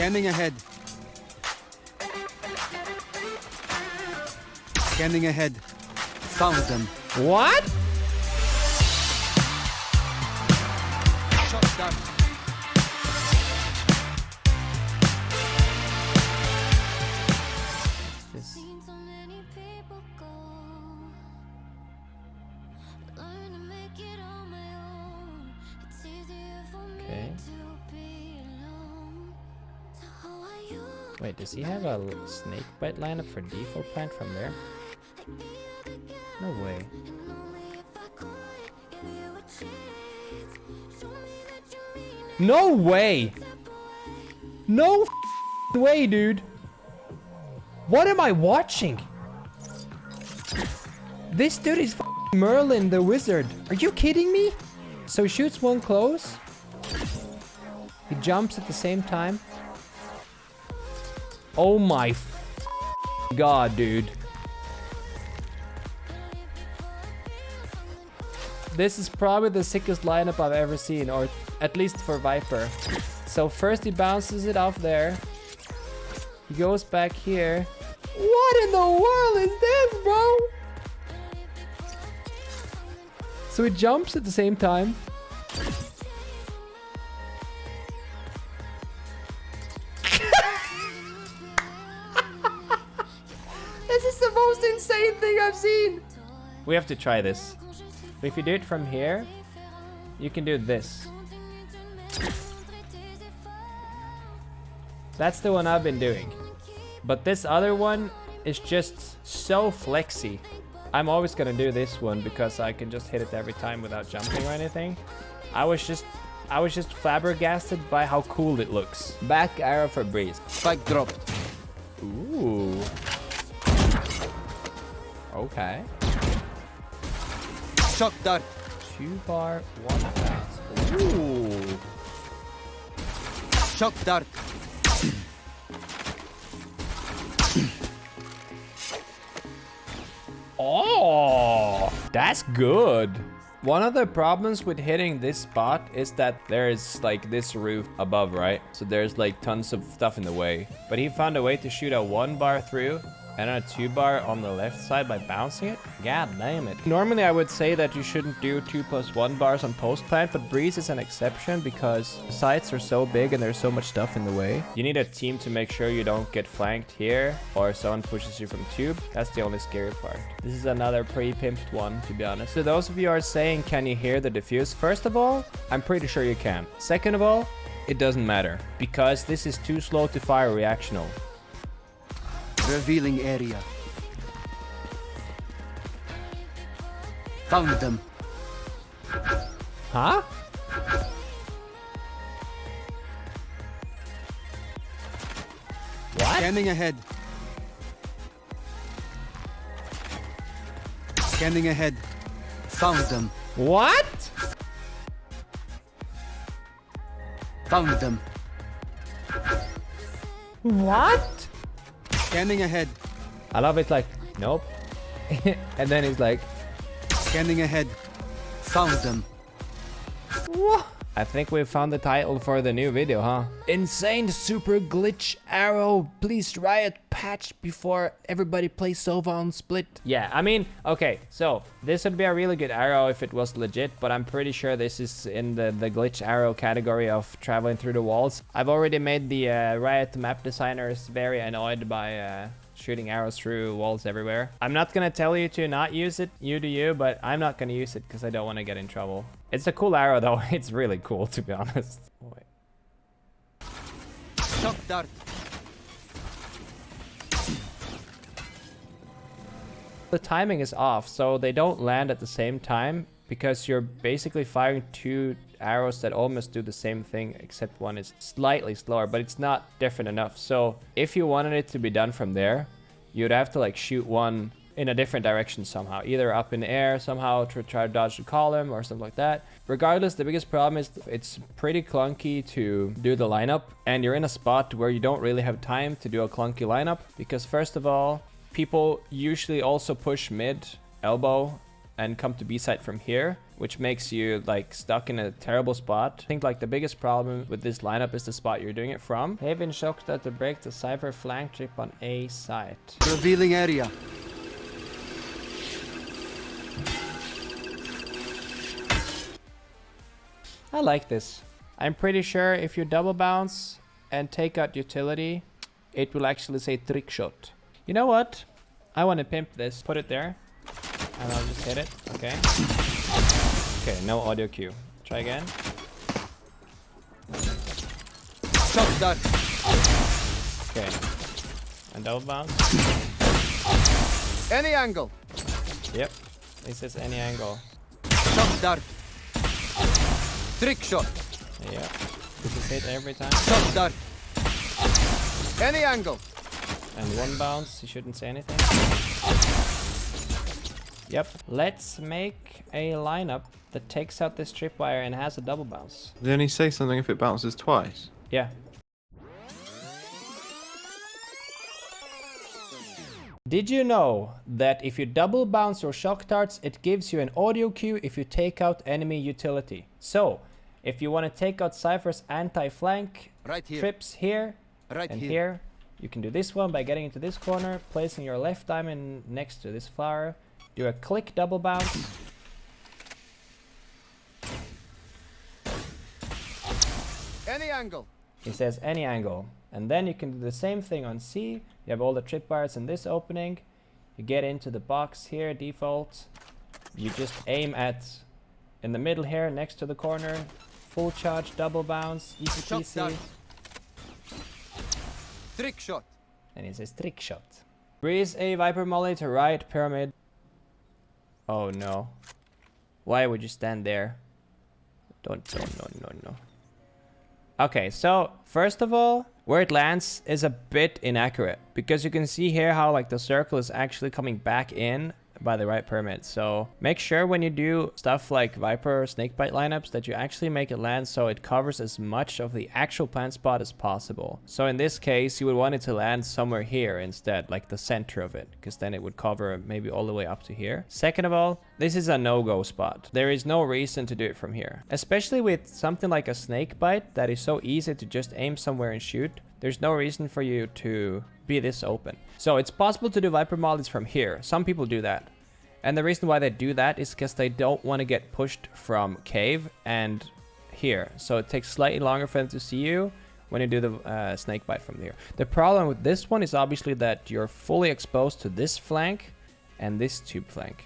Scanning ahead. Scanning ahead. Found them. What? Shot down. This. Okay. Wait, does he have a snake bite lineup for default plant from there? No way. No way! No way, dude! What am I watching? This dude is Merlin the wizard. Are you kidding me? So he shoots one close. He jumps at the same time. Oh my god, dude. This is probably the sickest lineup I've ever seen, or at least for Viper. So first he bounces it off there. He goes back here. What in the world is this, bro? So he jumps at the same time. This is the most insane thing I've seen. We have to try this. If you do it from here, you can do this. That's the one I've been doing. But this other one is just so flexy. I'm always gonna do this one because I can just hit it every time without jumping or anything. I was just flabbergasted by how cool it looks. Back arrow for Breeze. Spike dropped. Ooh. Okay. Shot dart. 2 bar, 1 pass. Ooh. Shot dart. Oh, that's good. One of the problems with hitting this spot is that there is like this roof above, right? So there's like tons of stuff in the way. But he found a way to shoot a 1 bar through and a 2 bar on the left side by bouncing it. God damn it. Normally I would say that you shouldn't do 2+1 bars on post plant, but Breeze is an exception because the sites are so big and there's so much stuff in the way. You need a team to make sure you don't get flanked here or someone pushes you from tube. That's the only scary part. This is another pretty pimped one, to be honest. So those of you are saying, can you hear the diffuse? First of all, I'm pretty sure you can. Second of all, it doesn't matter because this is too slow to fire reactional. Revealing area. Found them. Huh? What? Scanning ahead. Scanning ahead. Found them. What? Found them. What? Scanning ahead. I love it, like, nope. And then he's like, Scanning ahead. Found them. what? I think we found the title for the new video, huh? Insane super glitch arrow. Please Riot patch before everybody plays Sova on split. Yeah, I mean, okay, so this would be a really good arrow if it was legit, but I'm pretty sure this is in the glitch arrow category of traveling through the walls. I've already made the Riot map designers very annoyed by shooting arrows through walls everywhere. I'm not gonna tell you to not use it, you do you, but I'm not gonna use it because I don't want to get in trouble. It's a cool arrow though. It's really cool, to be honest. Oh, wait. Shot dart. The timing is off, so they don't land at the same time because you're basically firing 2 arrows that almost do the same thing, except one is slightly slower, but it's not different enough. So if you wanted it to be done from there, you'd have to like shoot one in a different direction somehow, either up in the air somehow to try to dodge the column or something like that. Regardless, the biggest problem is it's pretty clunky to do the lineup, and you're in a spot where you don't really have time to do a clunky lineup because first of all, people usually also push mid, elbow, and come to B site from here, which makes you like stuck in a terrible spot. I think like the biggest problem with this lineup is the spot you're doing it from. Haven shocked that to break the Cypher flank trip on A site. Revealing area. I like this. I'm pretty sure if you double bounce and take out utility, it will actually say trick shot. You know what? I want to pimp this. Put it there. And I'll just hit it. Okay. Okay, no audio cue. Try again. Shot dart. Okay. And double bounce. Any angle. Yep. This is any angle. Shot dart. Trick shot. Yeah. This is hit every time. Shot dart. Any angle. And one bounce. You shouldn't say anything. Yep. Let's make a lineup that takes out this tripwire and has a double bounce. They only say something if it bounces twice. Yeah. Did you know that if you double bounce or shock darts, it gives you an audio cue if you take out enemy utility? So, if you want to take out Cypher's anti-flank Right here. trips here Right and here. here, you can do this one by getting into this corner, placing your left diamond next to this flower, do a click double bounce. Any angle. It says any angle. And then you can do the same thing on C. You have all the tripwires in this opening. You get into the box here, default. You just aim at in the middle here, next to the corner. Full charge, double bounce, easy Shot dart. peasy. Trick shot. And it says trick shot. Breeze a Viper molly to right pyramid. Oh no. Why would you stand there? Don't, no. Okay, so first of all, where it lands is a bit inaccurate because you can see here how like the circle is actually coming back in by the right pyramid. So make sure when you do stuff like Viper or Snakebite lineups that you actually make it land so it covers as much of the actual plant spot as possible. So in this case, you would want it to land somewhere here instead, like the center of it, because then it would cover maybe all the way up to here. Second of all, this is a no-go spot. There is no reason to do it from here, especially with something like a Snakebite that is so easy to just aim somewhere and shoot. There's no reason for you to be this open. So it's possible to do Viper mollies from here. Some people do that. And the reason why they do that is because they don't want to get pushed from cave and here. So it takes slightly longer for them to see you when you do the Snakebite from here. The problem with this one is obviously that you're fully exposed to this flank and this tube flank.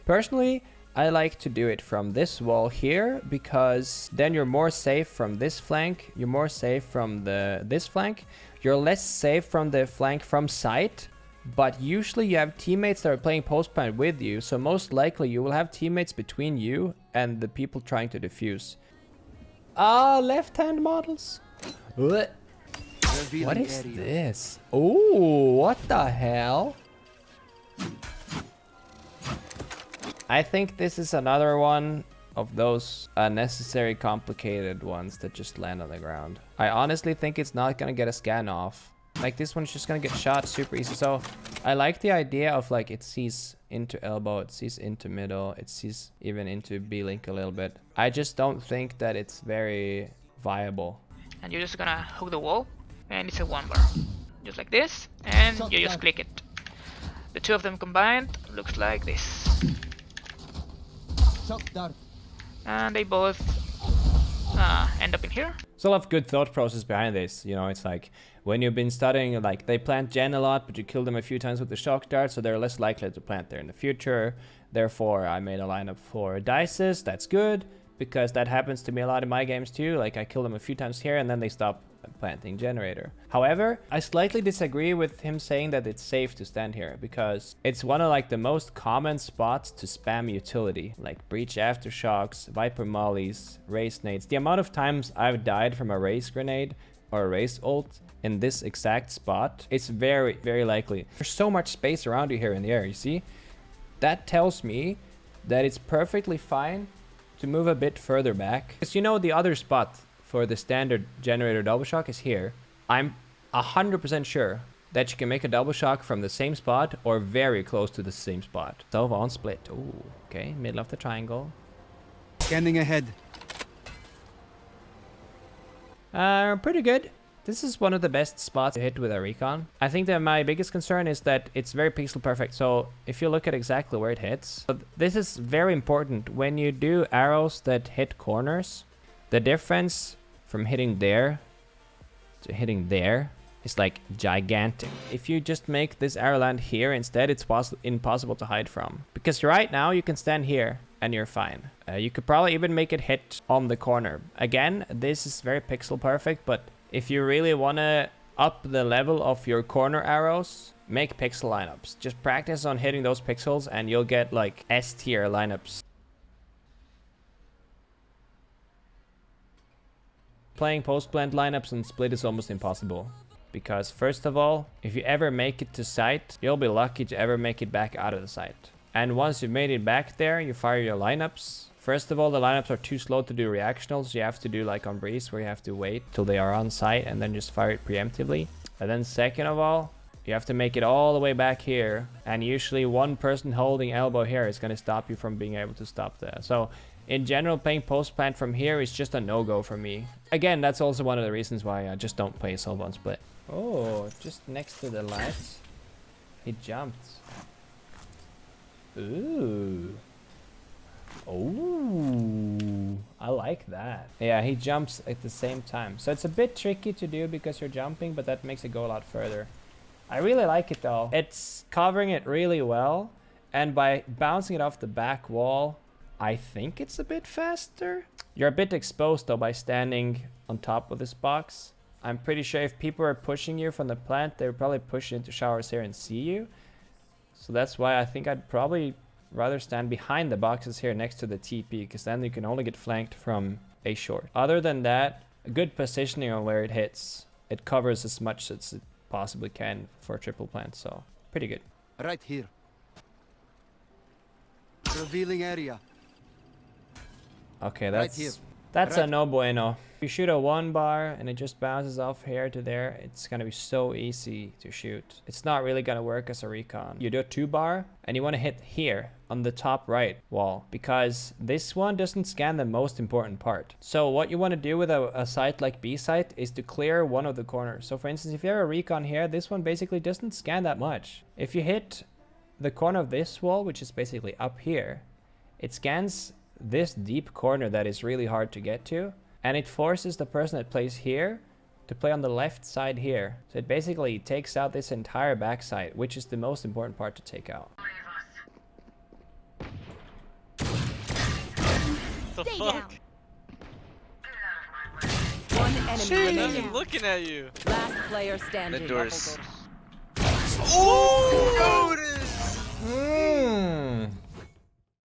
Personally, I like to do it from this wall here because then you're more safe from this flank. You're more safe from this flank. You're less safe from the flank from sight. But usually you have teammates that are playing post plant with you. So most likely you will have teammates between you and the people trying to defuse. Left hand models. What is this? Oh, what the hell? I think this is another one of those unnecessary complicated ones that just land on the ground. I honestly think it's not gonna get a scan off. Like this one's just gonna get shot super easy. So I like the idea of like it sees into elbow, it sees into middle, it sees even into B-link a little bit. I just don't think that it's very viable. And you're just gonna hook the wall and it's a one bar. Just like this, and you just click it. The two of them combined looks like this. Shot dart. And they both end up in here. There's a lot of good thought process behind this. You know, it's like when you've been studying, like they plant gen a lot, but you kill them a few times with the shock dart, so they're less likely to plant there in the future. Therefore, I made a lineup for dices. That's good because that happens to me a lot in my games too. Like I kill them a few times here and then they stop planting generator. However, I slightly disagree with him saying that it's safe to stand here because it's one of like the most common spots to spam utility, like breach aftershocks, Viper mollies, race nades. The amount of times I've died from a race grenade or a race ult in this exact spot, it's very, very likely. There's so much space around you here in the air, you see? That tells me that it's perfectly fine to move a bit further back. Because you know the other spot for the standard generator double shock is here. I'm 100% sure that you can make a double shock from the same spot or very close to the same spot. Sova on split. Ooh, okay, middle of the triangle. Scanning ahead. Pretty good. This is one of the best spots to hit with a recon. I think that my biggest concern is that it's very pixel perfect. So if you look at exactly where it hits, this is very important. When you do arrows that hit corners, the difference from hitting there to hitting there is like gigantic. If you just make this arrow land here instead, it's impossible to hide from. Because right now you can stand here and you're fine. You could probably even make it hit on the corner. Again, this is very pixel perfect, but if you really want to up the level of your corner arrows, make pixel lineups. Just practice on hitting those pixels and you'll get like S tier lineups. Playing post-plant lineups and split is almost impossible. Because first of all, if you ever make it to site, you'll be lucky to ever make it back out of the site. And once you've made it back there, you fire your lineups. First of all, the lineups are too slow to do reactionals. You have to do like on Breeze, where you have to wait till they are on site and then just fire it preemptively. And then second of all, you have to make it all the way back here. And usually one person holding elbow here is going to stop you from being able to stop there. So in general, playing post-plant from here is just a no-go for me. Again, that's also one of the reasons why I just don't play Sova on split. Oh, just next to the lights. He jumped. Ooh. Oh, I like that. Yeah, he jumps at the same time. So it's a bit tricky to do because you're jumping, but that makes it go a lot further. I really like it though. It's covering it really well. And by bouncing it off the back wall, I think it's a bit faster. You're a bit exposed though by standing on top of this box. I'm pretty sure if people are pushing you from the plant, they would probably push you into showers here and see you. So that's why I think I'd probably rather stand behind the boxes here next to the TP, because then you can only get flanked from a short. Other than that, a good positioning on where it hits. It covers as much as it possibly can for a triple plant, so pretty good. Right here. Revealing area. Okay, Right here. that's Right. a no bueno. If you shoot a 1-bar and it just bounces off here to there, it's gonna be so easy to shoot. It's not really gonna work as a recon. You do a 2-bar and you want to hit here on the top right wall, because this one doesn't scan the most important part. So what you want to do with a site like B site is to clear one of the corners. So for instance, if you have a recon here, this one basically doesn't scan that much. If you hit the corner of this wall, which is basically up here, it scans this deep corner that is really hard to get to, and it forces the person that plays here to play on the left side here. So it basically takes out this entire backside, which is the most important part to take out. The Stay fuck? One enemy I'm not remaining. even looking at you. Last player standing. Mid doors. One